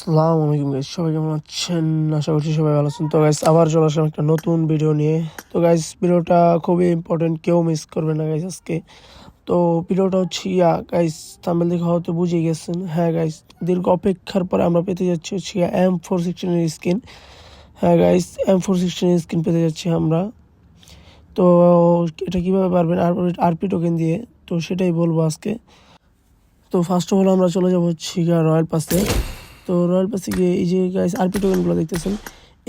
আসসালামু আলাইকুম গাইস, সবাই কেমন আছেন? আশা করছি সবাই ভালো আছেন। তো গাইস আবার চলে আসলাম একটা নতুন ভিডিও নিয়ে। তো গাইস ভিডিওটা খুবই ইম্পর্টেন্ট, কেউ মিস করবে না গাইস আজকে। তো ভিডিওটা হচ্ছে গাইস, থাম্বনেল দেখে হয়তো বুঝে গেছেন। হ্যাঁ গাইস, দীর্ঘ অপেক্ষার পরে আমরা পেতে যাচ্ছি হচ্ছে M416 এর স্কিন। হ্যাঁ গাইস, M416 এর স্কিন পেতে যাচ্ছি আমরা। তো এটা কিভাবে পারবেন আরপি টোকেন দিয়ে, তো সেটাই বলবো আজকে। তো ফার্স্ট অফ অল আমরা চলে যাবো হচ্ছে রয়্যাল পাসে। তো রয়্যাল পাসে গিয়ে এই যে গাইস আরপি টোকেনগুলো দেখতেছেন,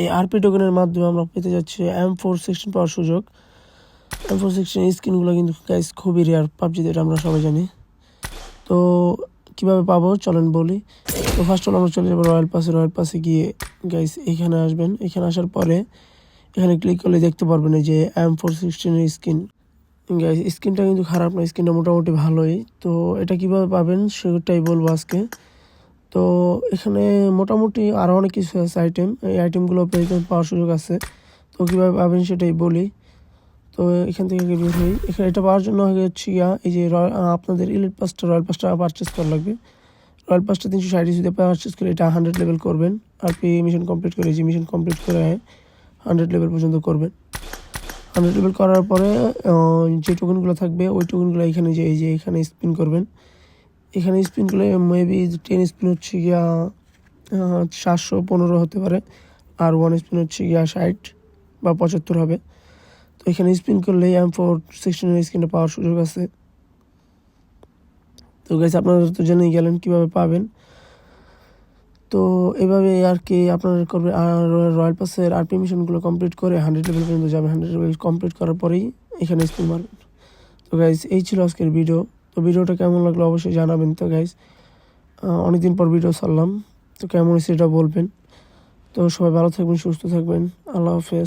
এই আরপি টোকেনের মাধ্যমে আমরা পেতে যাচ্ছি M416 পাওয়ার সুযোগ। M416 স্কিনগুলো কিন্তু গাইস খুবই রেয়ার পাবজিতে, এটা আমরা সবাই জানি। তো কিভাবে পাবো চলেন বলি। তো ফার্স্ট অফ অল আমরা চলে যাবো রয়্যাল পাসে। রয়্যাল পাসে গিয়ে গাইস এখানে আসবেন। এখানে আসার পরে এখানে ক্লিক করলে দেখতে পারবেন এই যে M416 স্কিন। গাইস স্কিনটা কিন্তু খারাপ না, স্কিনটা মোটামুটি ভালোই। তো এটা কিভাবে পাবেন সেটাই বলবো আজকে। তো এখানে মোটামুটি আরও অনেক কিছু আছে আইটেম, এই আইটেমগুলো পাওয়ার সুযোগ আছে। তো কীভাবে পাবেন সেটাই বলি। তো এখান থেকে বের হই। এখানে এটা পাওয়ার জন্য আগে হচ্ছে এই যে আপনাদের ইলিট পাসটা রয়্যাল পাসটা পারচেস করা লাগবে। রয়্যাল পাসটা 360 যদি পারচেস করে এটা 100 লেভেল করবেন। আর পি মিশন কমপ্লিট করে যে মিশন কমপ্লিট করে 100 লেভেল পর্যন্ত করবেন। 100 লেভেল করার পরে যে টোকেনগুলো থাকবে ওই টোকেনগুলো এখানে যে এই যে এখানে স্পিন করবেন। এখানে স্পিন করলে মেবি 10 স্পিন হচ্ছে 715 হতে পারে, আর 1 স্পিন হচ্ছে 60 বা 75 হবে। তো এখানে স্পিন করলে M416 স্কিনটা পাওয়ার সুযোগ আছে। তো গাইস আপনারা তো জেনেই গেলেন কীভাবে পাবেন। তো এভাবে আর কি আপনারা করবেন। আর রয়্যাল পাসের আরপি মিশনগুলো কমপ্লিট করে 100 লেভেল পর্যন্ত যাবেন। 100 লেভেল কমপ্লিট করার পরেই এখানে স্পিন মারবেন। তো গাইস এই ছিল আজকের ভিডিও। তো ভিডিওটা কেমন লাগলো অবশ্যই জানাবেন। তো গাইস অনেকদিন পর ভিডিও ছাড়লাম, তো কেমন হয়েছে এটা বলবেন। তো সবাই ভালো থাকবেন, সুস্থ থাকবেন। আল্লাহ হাফেজ।